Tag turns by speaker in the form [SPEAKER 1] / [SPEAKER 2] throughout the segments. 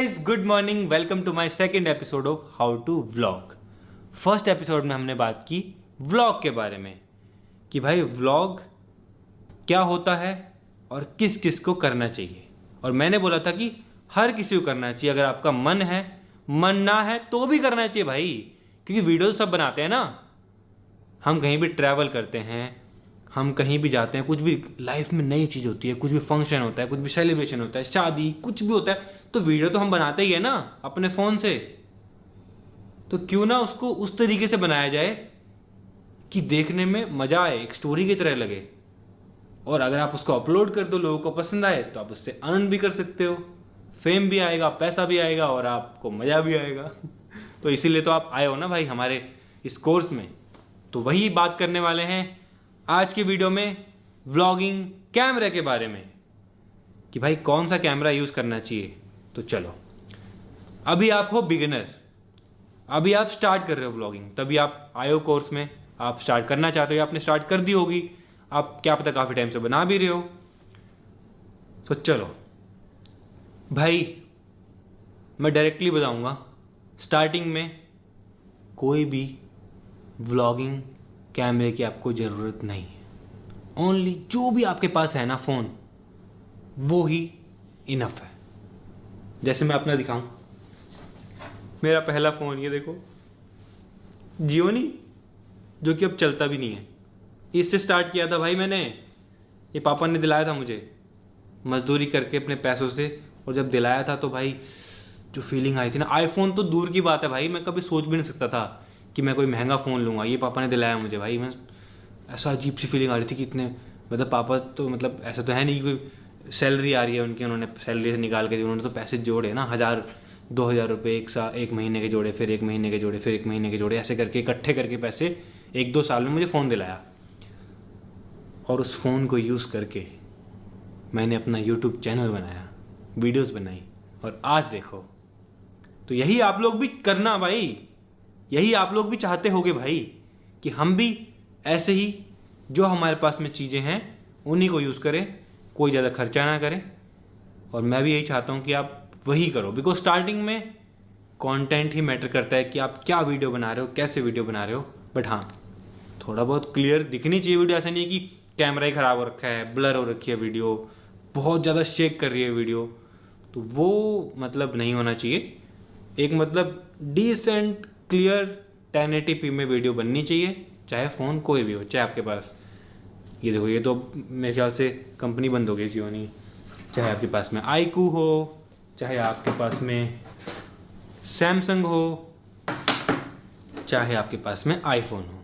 [SPEAKER 1] Guys, good morning. Welcome to my second episode of how to vlog. First episode में हमने बात की vlog के बारे में कि भाई व्लॉग क्या होता है और किस किस को करना चाहिए। और मैंने बोला था कि हर किसी को करना चाहिए। अगर आपका मन है, मन ना है तो भी करना चाहिए भाई, क्योंकि वीडियो सब बनाते हैं ना। हम कहीं भी ट्रैवल करते हैं, हम कहीं भी जाते हैं, कुछ भी लाइफ में नई चीज़ होती है, कुछ भी फंक्शन होता है, कुछ भी सेलिब्रेशन होता है, शादी, कुछ भी होता है, तो वीडियो तो हम बनाते ही है ना अपने फ़ोन से। तो क्यों ना उसको उस तरीके से बनाया जाए कि देखने में मज़ा आए, एक स्टोरी की तरह लगे। और अगर आप उसको अपलोड कर दो, लोगों को पसंद आए, तो आप उससे अर्न भी कर सकते हो, फेम भी आएगा, पैसा भी आएगा और आपको मज़ा भी आएगा। तो इसीलिए तो आप आए हो ना भाई हमारे इस कोर्स में। तो वही बात करने वाले हैं आज की वीडियो में, व्लॉगिंग कैमरे के बारे में कि भाई कौन सा कैमरा यूज़ करना चाहिए। तो चलो, अभी आप हो बिगिनर, अभी आप स्टार्ट कर रहे हो व्लॉगिंग, तभी आप आए हो कोर्स में, आप स्टार्ट करना चाहते हो या आपने स्टार्ट कर दी होगी, आप क्या पता काफ़ी टाइम से बना भी रहे हो। तो चलो भाई, मैं डायरेक्टली बताऊंगा, स्टार्टिंग में कोई भी व्लॉगिंग कैमरे की आपको ज़रूरत नहीं है। ओनली जो भी आपके पास है ना फ़ोन, वो ही इनफ है। जैसे मैं अपना दिखाऊं, मेरा पहला फ़ोन ये देखो, जियोनी, जो कि अब चलता भी नहीं है। इससे स्टार्ट किया था भाई मैंने, ये पापा ने दिलाया था मुझे मजदूरी करके अपने पैसों से। और जब दिलाया था तो भाई जो फीलिंग आई थी ना, आईफोन तो दूर की बात है भाई, मैं कभी सोच भी नहीं सकता था कि मैं कोई महंगा फ़ोन लूँगा। ये पापा ने दिलाया मुझे भाई, मैं ऐसा अजीब सी फीलिंग आ रही थी कि इतने, मतलब पापा तो मतलब ऐसा तो है नहीं कि कोई सैलरी आ रही है उनकी, उन्होंने सैलरी से निकाल के दी, उन्होंने तो पैसे जोड़े ना, 1000-2000 रुपये एक महीने के जोड़े, फिर 1 महीने के जोड़े, फिर 1 महीने के जोड़े, ऐसे करके इकट्ठे करके पैसे 1-2 साल में मुझे फ़ोन दिलाया। और उस फ़ोन को यूज़ करके मैंने अपना यूट्यूब चैनल बनाया, वीडियोस बनाई, और आज देखो। तो यही आप लोग भी करना भाई, यही आप लोग भी चाहते होगे भाई कि हम भी ऐसे ही जो हमारे पास में चीज़ें हैं उन्हीं को यूज़ करें, कोई ज़्यादा खर्चा ना करें। और मैं भी यही चाहता हूँ कि आप वही करो, बिकॉज स्टार्टिंग में कंटेंट ही मैटर करता है कि आप क्या वीडियो बना रहे हो, कैसे वीडियो बना रहे हो। बट हाँ, थोड़ा बहुत क्लियर दिखनी चाहिए वीडियो। ऐसा नहीं है कि कैमरा ही ख़राब हो रखा है, ब्लर हो रखी है वीडियो, बहुत ज़्यादा शेक कर रही है वीडियो, तो वो मतलब नहीं होना चाहिए। एक मतलब डिसेंट क्लियर 1080p में वीडियो बननी चाहिए, चाहे फ़ोन कोई भी हो, चाहे आपके पास, ये देखो ये तो मेरे ख्याल से कंपनी बंद हो गई जियोनी, चाहे आपके पास में आईकू हो, चाहे आपके पास में सैमसंग हो, चाहे आपके पास में आईफोन हो।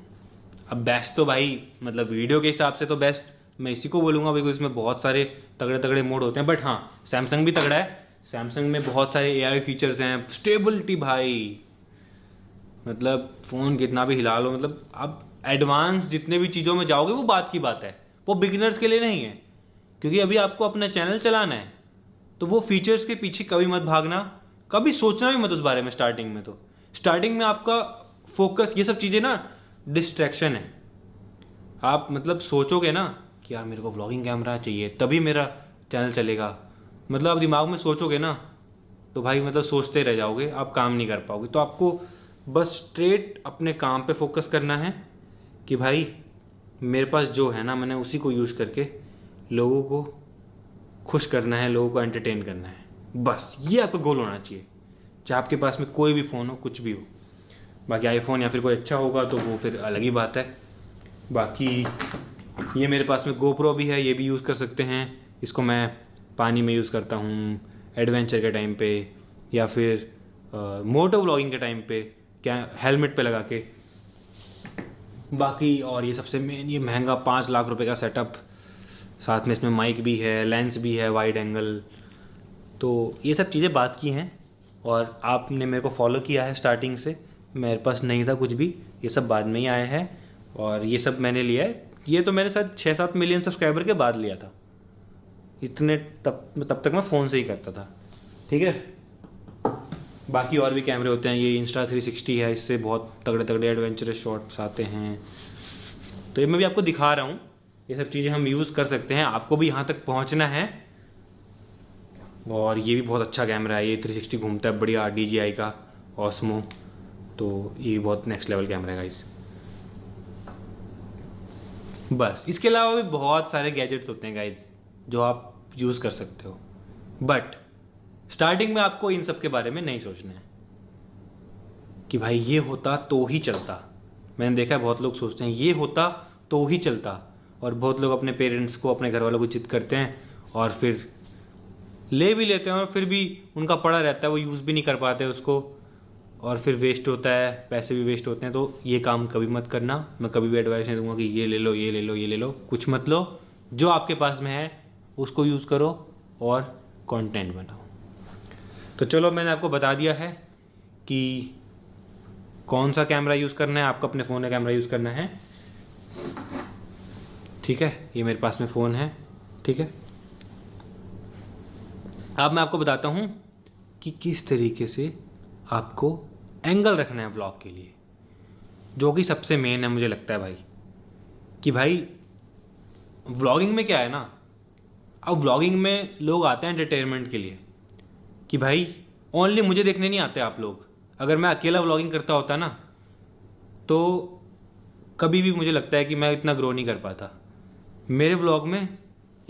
[SPEAKER 1] अब बेस्ट तो भाई मतलब वीडियो के हिसाब से तो बेस्ट मैं इसी को बोलूँगा, बिकॉज इसमें बहुत सारे तगड़े तगड़े मोड होते हैं। बट हाँ, सैमसंग भी तगड़ा है, सैमसंग में बहुत सारे AI फीचर्स हैं, स्टेबिलिटी भाई, मतलब फ़ोन कितना भी हिला लो, मतलब आप एडवांस जितने भी चीज़ों में जाओगे वो बात की बात है, वो बिगिनर्स के लिए नहीं है। क्योंकि अभी आपको अपना चैनल चलाना है, तो वो फीचर्स के पीछे कभी मत भागना, कभी सोचना भी मत उस बारे में। स्टार्टिंग में तो स्टार्टिंग में आपका फोकस, ये सब चीज़ें ना डिस्ट्रैक्शन है। आप मतलब सोचोगे ना कि यार मेरे को व्लॉगिंग कैमरा चाहिए तभी मेरा चैनल चलेगा, मतलब आप दिमाग में सोचोगे ना तो भाई मतलब सोचते रह जाओगे, आप काम नहीं कर पाओगे। तो आपको बस स्ट्रेट अपने काम पे फोकस करना है कि भाई मेरे पास जो है ना, मैंने उसी को यूज़ करके लोगों को खुश करना है, लोगों को एंटरटेन करना है, बस ये आपका गोल होना चाहिए। चाहे आपके पास में कोई भी फ़ोन हो, कुछ भी हो। बाकी आईफोन या फिर कोई अच्छा होगा तो वो फिर अलग ही बात है। बाकी ये मेरे पास में GoPro भी है, ये भी यूज़ कर सकते हैं। इसको मैं पानी में यूज़ करता हूँ, एडवेंचर के टाइम पे, या फिर मोटो व्लॉगिंग के टाइम पे, क्या हेलमेट पे लगा के। बाकी और ये सबसे मेन, ये महंगा 5 लाख रुपए का सेटअप, साथ में इसमें माइक भी है, लेंस भी है, वाइड एंगल। तो ये सब चीज़ें बात की हैं और आपने मेरे को फॉलो किया है स्टार्टिंग से। मेरे पास नहीं था कुछ भी, ये सब बाद में ही आया है। और ये सब मैंने लिया है, ये तो मैंने शायद 6-7 मिलियन सब्सक्राइबर के बाद लिया था। इतने तब तक मैं फ़ोन से ही करता था, ठीक है। बाकी और भी कैमरे होते हैं, ये Insta360 है, इससे बहुत तगड़े तगड़े एडवेंचरस शॉट्स आते हैं। तो ये मैं भी आपको दिखा रहा हूँ, ये सब चीज़ें हम यूज़ कर सकते हैं। आपको भी यहाँ तक पहुँचना है और ये भी बहुत अच्छा कैमरा है, ये 360 घूमता है बढ़िया, DJI का ऑस्मो, तो ये बहुत नेक्स्ट लेवल कैमरा है गाइस। बस इसके अलावा भी बहुत सारे गैजेट्स होते हैं गाइस जो आप यूज़ कर सकते हो, बट स्टार्टिंग में आपको इन सब के बारे में नहीं सोचना है कि भाई ये होता तो ही चलता। मैंने देखा है बहुत लोग सोचते हैं ये होता तो ही चलता, और बहुत लोग अपने पेरेंट्स को, अपने घर वालों को जिद करते हैं और फिर ले भी लेते हैं और फिर भी उनका पड़ा रहता है, वो यूज़ भी नहीं कर पाते उसको, और फिर वेस्ट होता है, पैसे भी वेस्ट होते हैं। तो ये काम कभी मत करना। मैं कभी भी एडवाइस नहीं दूंगा कि ये ले लो, ये ले लो, ये ले लो, कुछ मत लो। जो आपके पास में है उसको यूज़ करो और कंटेंट बनाओ। तो चलो, मैंने आपको बता दिया है कि कौन सा कैमरा यूज़ करना है, आपको अपने फ़ोन का कैमरा यूज़ करना है, ठीक है। ये मेरे पास में फ़ोन है, ठीक है। अब मैं आपको बताता हूँ कि किस तरीके से आपको एंगल रखना है व्लॉग के लिए, जो कि सबसे मेन है मुझे लगता है भाई। कि भाई व्लॉगिंग में क्या है ना, अब व्लॉगिंग में लोग आते हैं एंटरटेनमेंट के लिए, कि भाई ओनली मुझे देखने नहीं आते आप लोग। अगर मैं अकेला व्लॉगिंग करता होता ना तो कभी भी मुझे लगता है कि मैं इतना ग्रो नहीं कर पाता। मेरे व्लॉग में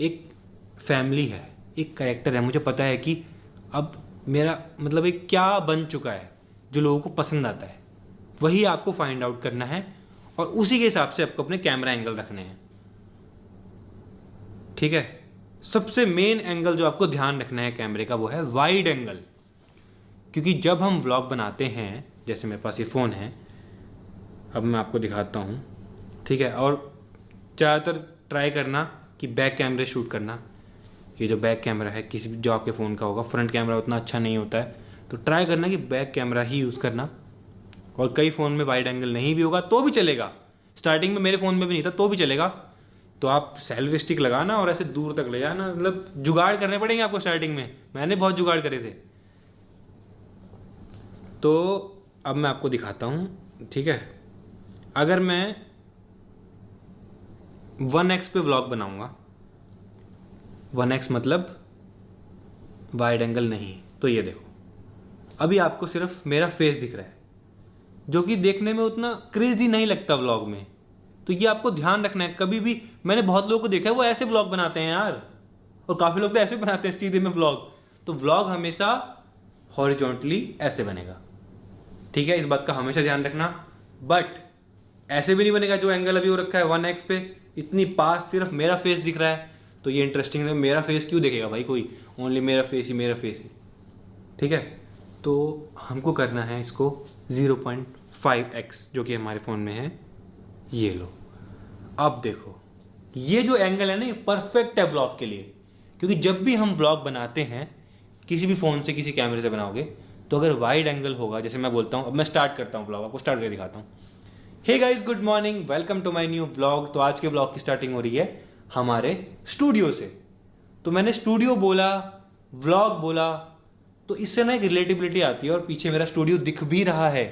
[SPEAKER 1] एक फैमिली है, एक कैरेक्टर है, मुझे पता है कि अब मेरा मतलब एक क्या बन चुका है जो लोगों को पसंद आता है, वही आपको फाइंड आउट करना है और उसी के हिसाब से आपको अपने कैमरा एंगल रखने हैं, ठीक है। सबसे मेन एंगल जो आपको ध्यान रखना है कैमरे का वो है वाइड एंगल, क्योंकि जब हम व्लॉग बनाते हैं, जैसे मेरे पास ये फ़ोन है, अब मैं आपको दिखाता हूँ, ठीक है। और ज़्यादातर ट्राई करना कि बैक कैमरे शूट करना। ये जो बैक कैमरा है किसी जो आपके फ़ोन का होगा, फ्रंट कैमरा उतना अच्छा नहीं होता है, तो ट्राई करना कि बैक कैमरा ही यूज़ करना। और कई फ़ोन में वाइड एंगल नहीं भी होगा तो भी चलेगा। स्टार्टिंग में मेरे फ़ोन में भी नहीं था तो भी चलेगा, तो आप सेल्फी स्टिक लगाना और ऐसे दूर तक ले जाना। मतलब जुगाड़ करने पड़ेंगे आपको स्टार्टिंग में, मैंने बहुत जुगाड़ करे थे। तो अब मैं आपको दिखाता हूँ, ठीक है। अगर मैं 1x पे व्लॉग बनाऊंगा, 1x मतलब वाइड एंगल नहीं, तो ये देखो अभी आपको सिर्फ मेरा फेस दिख रहा है, जो कि देखने में उतना क्रेजी नहीं लगता व्लॉग में। तो ये आपको ध्यान रखना है। कभी भी मैंने बहुत लोगों को देखा है वो ऐसे व्लॉग बनाते हैं यार, और काफ़ी लोग तो ऐसे बनाते हैं सीधे में व्लॉग। तो व्लॉग हमेशा हॉरिजॉन्टली ऐसे बनेगा, ठीक है। इस बात का हमेशा ध्यान रखना। बट ऐसे भी नहीं बनेगा जो एंगल अभी वो रखा है 1x पे, इतनी पास सिर्फ मेरा फेस दिख रहा है, तो ये इंटरेस्टिंग है। मेरा फेस क्यों देखेगा भाई कोई, ओनली मेरा फेस ही, मेरा फेस ही, ठीक है। तो हमको करना है इसको 0.5x, जो कि हमारे फ़ोन में है, ये लो। अब देखो ये जो एंगल है ना, ये परफेक्ट है व्लॉग के लिए, क्योंकि जब भी हम व्लॉग बनाते हैं किसी भी फ़ोन से, किसी कैमरे से बनाओगे, तो अगर वाइड एंगल होगा, जैसे मैं बोलता हूँ, अब मैं स्टार्ट करता हूँ व्लॉग, आपको स्टार्ट करके दिखाता हूँ। Hey guys, good morning, welcome to my new vlog. तो आज के व्लॉग की स्टार्टिंग हो रही है हमारे स्टूडियो से। तो मैंने स्टूडियो बोला, व्लॉग बोला, तो इससे ना एक रिलेटिबिलिटी आती है, और पीछे मेरा स्टूडियो दिख भी रहा है।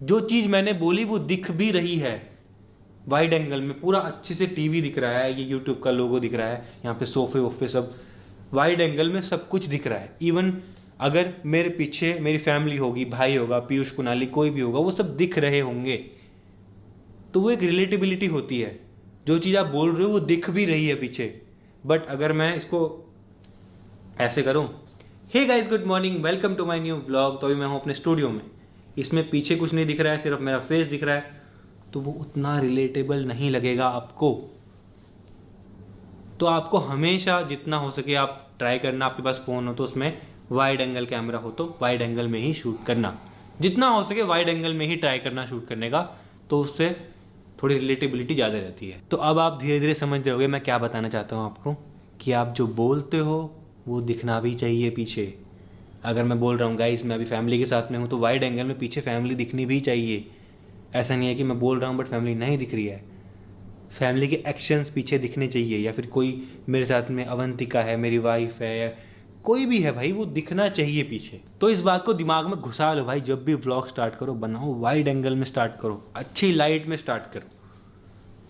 [SPEAKER 1] जो चीज़ मैंने बोली वो दिख भी रही है। वाइड एंगल में पूरा अच्छे से टीवी दिख रहा है, ये यूट्यूब का लोगो दिख रहा है, यहाँ पे सोफे वोफे सब वाइड एंगल में सब कुछ दिख रहा है। इवन अगर मेरे पीछे मेरी फैमिली होगी, भाई होगा, पीयूष, कुणाली, कोई भी होगा, वो सब दिख रहे होंगे। तो वो एक रिलेटिबिलिटी होती है, जो चीज़ आप बोल रहे हो वो दिख भी रही है पीछे। बट अगर मैं इसको ऐसे करूं, hey guys, good morning, welcome to my new vlog, तो अभी मैं हूं अपने स्टूडियो में, इसमें पीछे कुछ नहीं दिख रहा है, सिर्फ मेरा फेस दिख रहा है, तो वो उतना रिलेटेबल नहीं लगेगा आपको। तो आपको हमेशा जितना हो सके आप ट्राई करना, आपके पास फ़ोन हो तो उसमें वाइड एंगल कैमरा हो तो वाइड एंगल में ही शूट करना, जितना हो सके वाइड एंगल में ही ट्राई करना शूट करने का, तो उससे थोड़ी रिलेटेबिलिटी ज़्यादा रहती है। तो अब आप धीरे धीरे समझ रहोगे मैं क्या बताना चाहता हूँ आपको, कि आप जो बोलते हो वो दिखना भी चाहिए पीछे। अगर मैं बोल रहा हूँ गाइस मैं अभी फैमिली के साथ में हूँ, तो वाइड एंगल में पीछे फैमिली दिखनी भी चाहिए। ऐसा नहीं है कि मैं बोल रहा हूँ बट फैमिली नहीं दिख रही है, फैमिली के एक्शंस पीछे दिखने चाहिए। या फिर कोई मेरे साथ में अवंतिका है, मेरी वाइफ है, या कोई भी है भाई, वो दिखना चाहिए पीछे। तो इस बात को दिमाग में घुसा लो भाई, जब भी व्लॉग स्टार्ट करो बनाओ वाइड एंगल में स्टार्ट करो, अच्छी लाइट में स्टार्ट करो।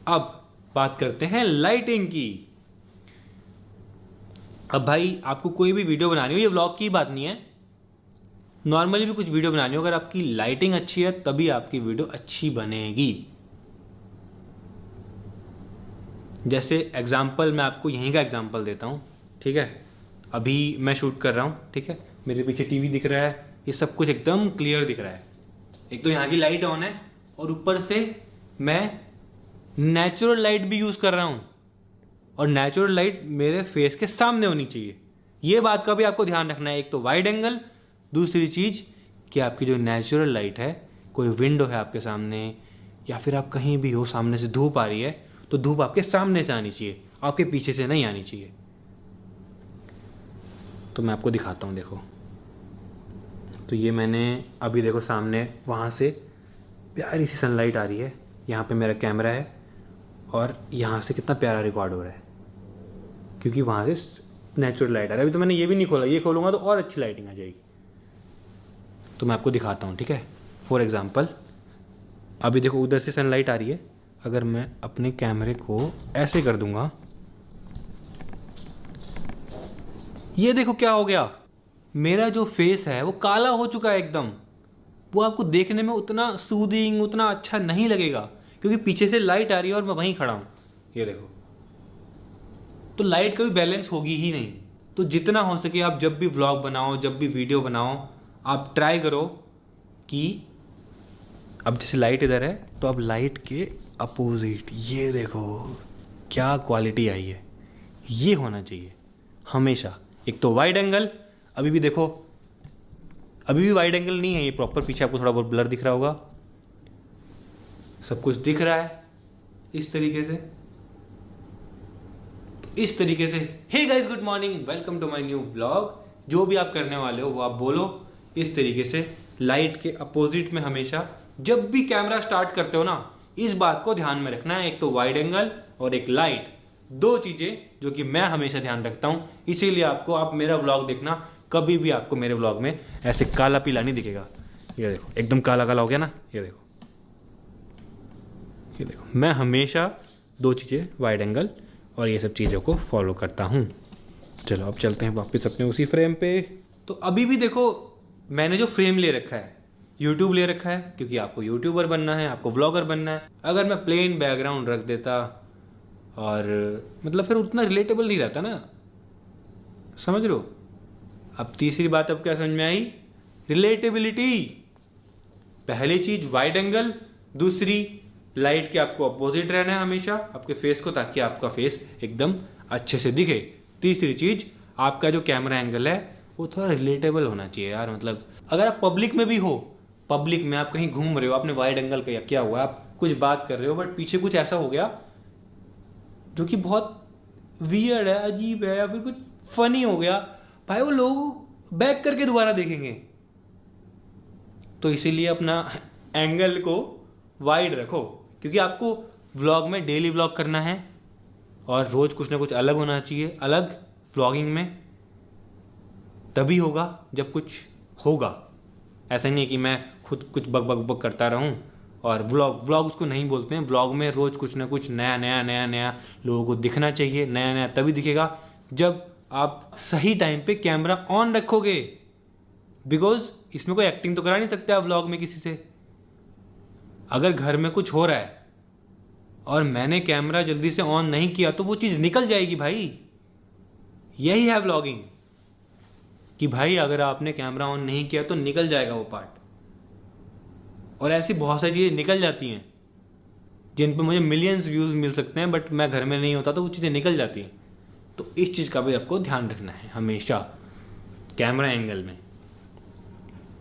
[SPEAKER 1] अब बात करते हैं लाइटिंग की। अब भाई आपको कोई भी वीडियो बनानी हो, ये व्लॉग की बात नहीं है, नॉर्मली भी कुछ वीडियो बनानी हो, अगर आपकी लाइटिंग अच्छी है तभी आपकी वीडियो अच्छी बनेगी। जैसे एग्जाम्पल मैं आपको यहीं का एग्जाम्पल देता हूँ, ठीक है। अभी मैं शूट कर रहा हूँ, ठीक है, मेरे पीछे टीवी दिख रहा है, ये सब कुछ एकदम क्लियर दिख रहा है। एक तो यहाँ की लाइट ऑन है और ऊपर से मैं नेचुरल लाइट भी यूज़ कर रहा हूँ, और नेचुरल लाइट मेरे फेस के सामने होनी चाहिए। ये बात का भी आपको ध्यान रखना है। एक तो वाइड एंगल, दूसरी चीज़ कि आपकी जो नेचुरल लाइट है, कोई विंडो है आपके सामने या फिर आप कहीं भी हो, सामने से धूप आ रही है तो धूप आपके सामने से आनी चाहिए, आपके पीछे से नहीं आनी चाहिए। तो मैं आपको दिखाता हूँ, देखो। तो ये मैंने अभी देखो सामने वहाँ से प्यारी सी सनलाइट आ रही है, यहाँ पे मेरा कैमरा है और यहाँ से कितना प्यारा रिकॉर्ड हो रहा है क्योंकि वहाँ से नेचुरल लाइट आ रहा है। अभी तो मैंने ये भी नहीं खोला, ये खोलूँगा तो और अच्छी लाइटिंग आ जाएगी। तो मैं आपको दिखाता हूँ, ठीक है। फॉर एग्ज़ाम्पल अभी देखो उधर से सनलाइट आ रही है, अगर मैं अपने कैमरे को ऐसे कर दूंगा, ये देखो क्या हो गया, मेरा जो फेस है वो काला हो चुका है एकदम। वो आपको देखने में उतना सूदिंग, उतना अच्छा नहीं लगेगा क्योंकि पीछे से लाइट आ रही है और मैं वहीं खड़ा हूँ, ये देखो। तो लाइट कभी बैलेंस होगी ही नहीं। तो जितना हो सके आप जब भी व्लॉग बनाओ, जब भी वीडियो बनाओ, आप ट्राई करो कि अब जैसे लाइट इधर है तो अब लाइट के अपोजिट, ये देखो क्या क्वालिटी आई है, ये होना चाहिए हमेशा। एक तो वाइड एंगल, अभी भी देखो, अभी भी वाइड एंगल नहीं है ये प्रॉपर, पीछे आपको थोड़ा बहुत ब्लर दिख रहा होगा, सब कुछ दिख रहा है इस तरीके से, इस तरीके से। Hey guys, good morning, welcome to my new vlog. जो भी आप करने वाले हो वो आप बोलो इस तरीके से, लाइट के अपोजिट में हमेशा। जब भी कैमरा स्टार्ट करते हो ना, इस बात को ध्यान में रखना है, एक तो वाइड एंगल और एक लाइट, दो चीजें जो कि मैं हमेशा ध्यान रखता हूं। इसीलिए आपको, आप मेरा व्लॉग देखना, कभी भी आपको मेरे व्लॉग में ऐसे काला पीला नहीं दिखेगा। ये देखो एकदम काला काला हो गया ना, ये देखो, ये देखो। मैं हमेशा दो चीजें, वाइड एंगल और ये सब चीज़ों को फॉलो करता हूँ। चलो अब चलते हैं वापस अपने उसी फ्रेम पे। तो अभी भी देखो मैंने जो फ्रेम ले रखा है, यूट्यूब ले रखा है क्योंकि आपको यूट्यूबर बनना है, आपको व्लॉगर बनना है। अगर मैं प्लेन बैकग्राउंड रख देता और मतलब फिर उतना रिलेटेबल नहीं रहता ना, समझ लो। अब तीसरी बात अब क्या समझ में आई, रिलेटेबिलिटी। पहली चीज वाइड एंगल, दूसरी लाइट के आपको अपोजिट रहना है हमेशा आपके फेस को, ताकि आपका फेस एकदम अच्छे से दिखे। तीसरी चीज, आपका जो कैमरा एंगल है वो थोड़ा रिलेटेबल होना चाहिए यार। मतलब अगर आप पब्लिक में भी हो, पब्लिक में आप कहीं घूम रहे हो, आपने वाइड एंगल क्या हुआ, आप कुछ बात कर रहे हो बट पीछे कुछ ऐसा हो गया जो कि बहुत वियर्ड है, अजीब है, या फिर कुछ फनी हो गया, भाई वो लोग बैक करके दोबारा देखेंगे। तो इसीलिए अपना एंगल को वाइड रखो, क्योंकि आपको व्लॉग में डेली व्लॉग करना है और रोज कुछ ना कुछ अलग होना चाहिए। अलग व्लॉगिंग में तभी होगा जब कुछ होगा। ऐसा नहीं है कि मैं खुद कुछ बक बक बक करता रहूं और व्लॉग उसको नहीं बोलते हैं। व्लॉग में रोज कुछ ना कुछ नया नया नया नया लोगों को दिखना चाहिए। नया नया तभी दिखेगा जब आप सही टाइम पे कैमरा ऑन रखोगे, बिकॉज इसमें कोई एक्टिंग तो करा नहीं सकते आप व्लॉग में किसी से। अगर घर में कुछ हो रहा है और मैंने कैमरा जल्दी से ऑन नहीं किया तो वो चीज़ निकल जाएगी भाई। यही है व्लॉगिंग कि भाई अगर आपने कैमरा ऑन नहीं किया तो निकल जाएगा वो पार्ट। और ऐसी बहुत सारी चीज़ें निकल जाती हैं जिन पे मुझे मिलियंस व्यूज़ मिल सकते हैं, बट मैं घर में नहीं होता तो वो चीज़ें निकल जाती हैं। तो इस चीज़ का भी आपको ध्यान रखना है हमेशा कैमरा एंगल में।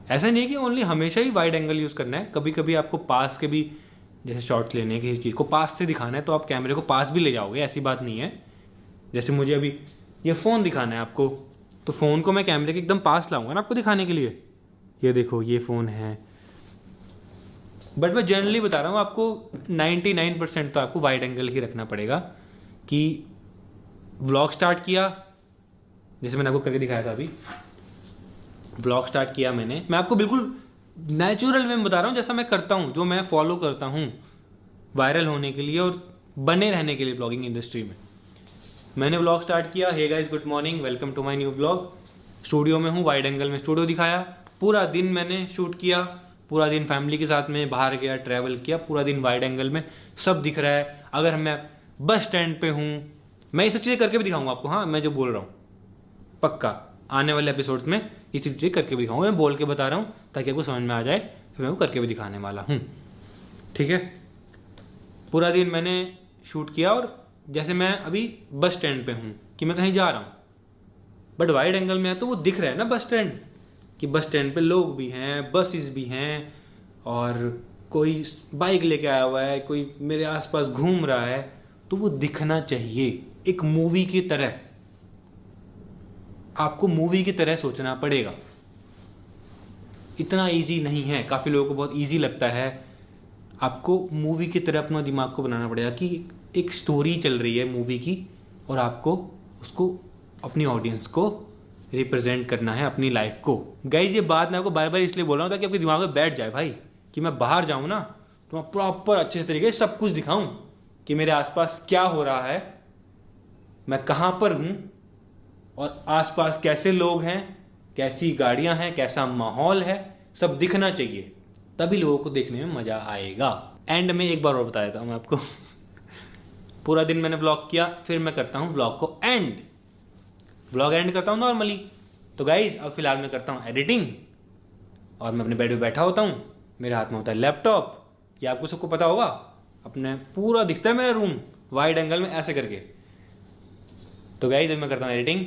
[SPEAKER 1] ऐसा नहीं है कि ओनली हमेशा ही वाइड एंगल यूज़ करना है। कभी कभी आपको पास के भी, जैसे शॉट्स लेने किसी चीज़ को पास से दिखाना है तो आप कैमरे को पास भी ले जाओगे, ऐसी बात नहीं है। जैसे मुझे अभी ये फ़ोन दिखाना है आपको, तो फ़ोन को मैं कैमरे के एकदम पास लाऊंगा ना आपको दिखाने के लिए। ये देखो ये फ़ोन है, बट मैं जनरली बता रहा हूँ आपको 99% तो आपको वाइड एंगल ही रखना पड़ेगा। कि व्लॉग स्टार्ट किया, जैसे मैंने आपको करके दिखाया था अभी, व्लॉग स्टार्ट किया मैं आपको बिल्कुल नेचुरल वे में बता रहा हूँ, जैसा मैं करता हूँ, जो मैं फॉलो करता हूँ वायरल होने के लिए और बने रहने के लिए ब्लॉगिंग इंडस्ट्री में। मैंने व्लॉग स्टार्ट किया। Hey guys, good morning, welcome to my new vlog. Studio में हूँ, वाइड एंगल में स्टूडियो दिखाया। पूरा दिन मैंने शूट किया, पूरा दिन फैमिली के साथ में बाहर गया, ट्रैवल किया, पूरा दिन वाइड एंगल में सब दिख रहा है। अगर मैं बस स्टैंड पे हूँ, मैं ये सब चीज़ें करके भी दिखाऊंगा आपको। हाँ, मैं जो बोल रहा हूँ पक्का आने वाले एपिसोड्स में ये सब चीज़ें करके भी दिखाऊंगा। मैं बोल के बता रहा हूँ ताकि आपको समझ में आ जाए, फिर मैं वो करके भी दिखाने वाला हूँ। ठीक है, पूरा दिन मैंने शूट किया और जैसे मैं अभी बस स्टैंड पे हूँ कि मैं कहीं जा रहा हूँ, बट वाइड एंगल में है तो वो दिख रहा है ना बस स्टैंड, कि बस स्टैंड पे लोग भी हैं, बसेस भी हैं, और कोई बाइक लेके आया हुआ है, कोई मेरे आसपास घूम रहा है, तो वो दिखना चाहिए एक मूवी की तरह। आपको मूवी की तरह सोचना पड़ेगा। इतना इजी नहीं है, काफ़ी लोगों को बहुत इजी लगता है। आपको मूवी की तरह अपना दिमाग को बनाना पड़ेगा कि एक स्टोरी चल रही है मूवी की, और आपको उसको अपनी ऑडियंस को रिप्रेजेंट करना है, अपनी लाइफ को। गाइज, ये बात मैं आपको बार बार इसलिए बोल रहा हूँ ताकि आपके दिमाग में बैठ जाए भाई, कि मैं बाहर जाऊँ ना तो मैं प्रॉपर अच्छे से तरीके से सब कुछ दिखाऊं कि मेरे आसपास क्या हो रहा है, मैं कहाँ पर हूँ, और आसपास कैसे लोग हैं, कैसी गाड़ियाँ हैं, कैसा माहौल है, सब दिखना चाहिए। तभी लोगों को देखने में मज़ा आएगा। एंड में एक बार और बता देता हूँ मैं आपको पूरा दिन मैंने व्लॉग किया, फिर मैं करता हूँ व्लॉग को एंड। व्लॉग एंड करता हूँ नॉर्मली। तो गाइज, अब फिलहाल मैं करता हूँ एडिटिंग, और मैं अपने बेड पे बैठा होता हूँ, मेरे हाथ में होता है लैपटॉप। ये आपको सबको पता होगा, अपने पूरा दिखता है मेरा रूम वाइड एंगल में ऐसे करके। तो गाइज, जब मैं करता हूँ एडिटिंग,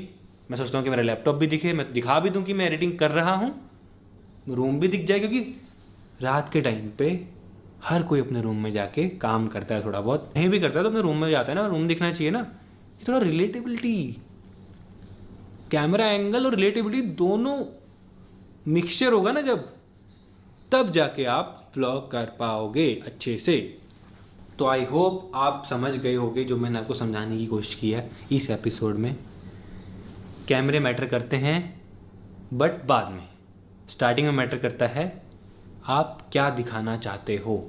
[SPEAKER 1] मैं सोचता हूँ कि मेरा लैपटॉप भी दिखे, मैं दिखा भी दूँ कि मैं एडिटिंग कर रहा हूँ, रूम भी दिख जाए, क्योंकि रात के टाइम पे हर कोई अपने रूम में जाके काम करता है। थोड़ा बहुत नहीं भी करता है तो अपने रूम में जाता है ना, रूम दिखना चाहिए ना। थोड़ा रिलेटेबिलिटी, कैमरा एंगल और रिलेटेबिलिटी दोनों मिक्सचर होगा ना जब, तब जाके आप व्लॉग कर पाओगे अच्छे से। तो आई होप आप समझ गए होगे जो मैंने आपको समझाने की कोशिश की है इस एपिसोड में। कैमरे मैटर करते हैं, बट बाद में। स्टार्टिंग में मैटर करता है आप क्या दिखाना चाहते हो,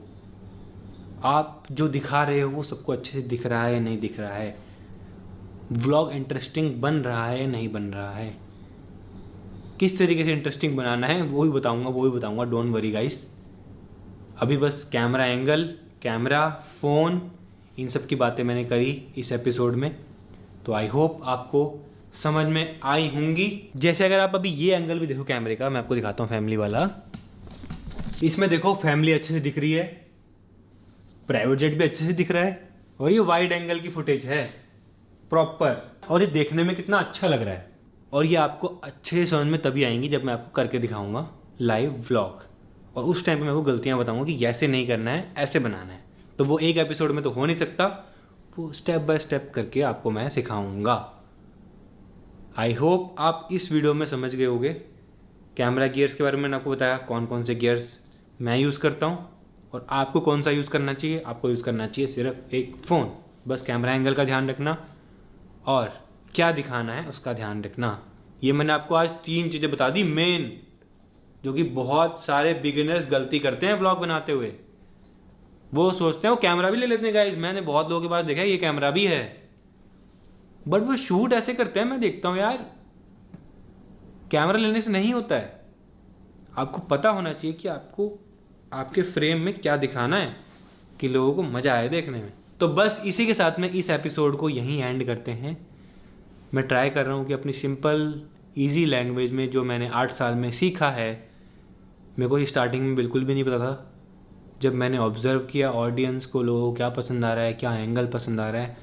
[SPEAKER 1] आप जो दिखा रहे हो वो सबको अच्छे से दिख रहा है या नहीं दिख रहा है, व्लॉग इंटरेस्टिंग बन रहा है या नहीं बन रहा है, किस तरीके से इंटरेस्टिंग बनाना है वो भी बताऊंगा। Don't worry guys. अभी बस कैमरा एंगल, कैमरा, फ़ोन, इन सब की बातें मैंने करी इस एपिसोड में। तो आई होप आपको समझ में आई होंगी। जैसे अगर आप अभी ये एंगल भी देखो कैमरे का, मैं आपको दिखाता हूँ फैमिली वाला। इसमें देखो फैमिली अच्छे से दिख रही है, प्राइवेट जेट भी अच्छे से दिख रहा है, और ये वाइड एंगल की फुटेज है प्रॉपर, और ये देखने में कितना अच्छा लग रहा है। और ये आपको अच्छे से समझ में तभी आएंगी जब मैं आपको करके दिखाऊंगा लाइव व्लॉग, और उस टाइम पे मैं आपको गलतियां बताऊंगा कि ऐसे नहीं करना है, ऐसे बनाना है। तो वो एक एपिसोड में तो हो नहीं सकता, वो स्टेप बाय स्टेप करके आपको मैं सिखाऊंगा। आई होप आप इस वीडियो में समझ गए होंगे। कैमरा गियर्स के बारे में मैंने आपको बताया, कौन कौन से गियर्स मैं यूज़ करता हूँ, और आपको कौन सा यूज़ करना चाहिए। आपको यूज़ करना चाहिए सिर्फ एक फ़ोन, बस कैमरा एंगल का ध्यान रखना और क्या दिखाना है उसका ध्यान रखना। ये मैंने आपको आज 3 चीज़ें बता दी मेन, जो कि बहुत सारे बिगिनर्स गलती करते हैं व्लॉग बनाते हुए। वो सोचते हैं वो कैमरा भी ले लेते हैं गाइस, मैंने बहुत लोगों के पास देखा है ये कैमरा भी है, बट वो शूट ऐसे करते हैं, मैं देखता हूँ यार कैमरा लेने से नहीं होता है। आपको पता होना चाहिए कि आपको आपके फ्रेम में क्या दिखाना है कि लोगों को मज़ा आए देखने में। तो बस इसी के साथ में इस एपिसोड को यहीं एंड करते हैं। मैं ट्राई कर रहा हूँ कि अपनी सिंपल इजी लैंग्वेज में जो मैंने 8 साल में सीखा है, मेरे को ये स्टार्टिंग में बिल्कुल भी नहीं पता था। जब मैंने ऑब्ज़र्व किया ऑडियंस को, लोगों को क्या पसंद आ रहा है, क्या एंगल पसंद आ रहा है,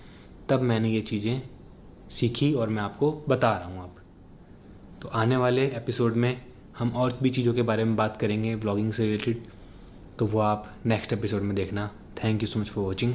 [SPEAKER 1] तब मैंने ये चीज़ें सीखी और मैं आपको बता रहा हूँ अब। तो आने वाले एपिसोड में हम और भी चीज़ों के बारे में बात करेंगे व्लॉगिंग से रिलेटेड, तो वो आप नेक्स्ट एपिसोड में देखना। Thank you so much for watching.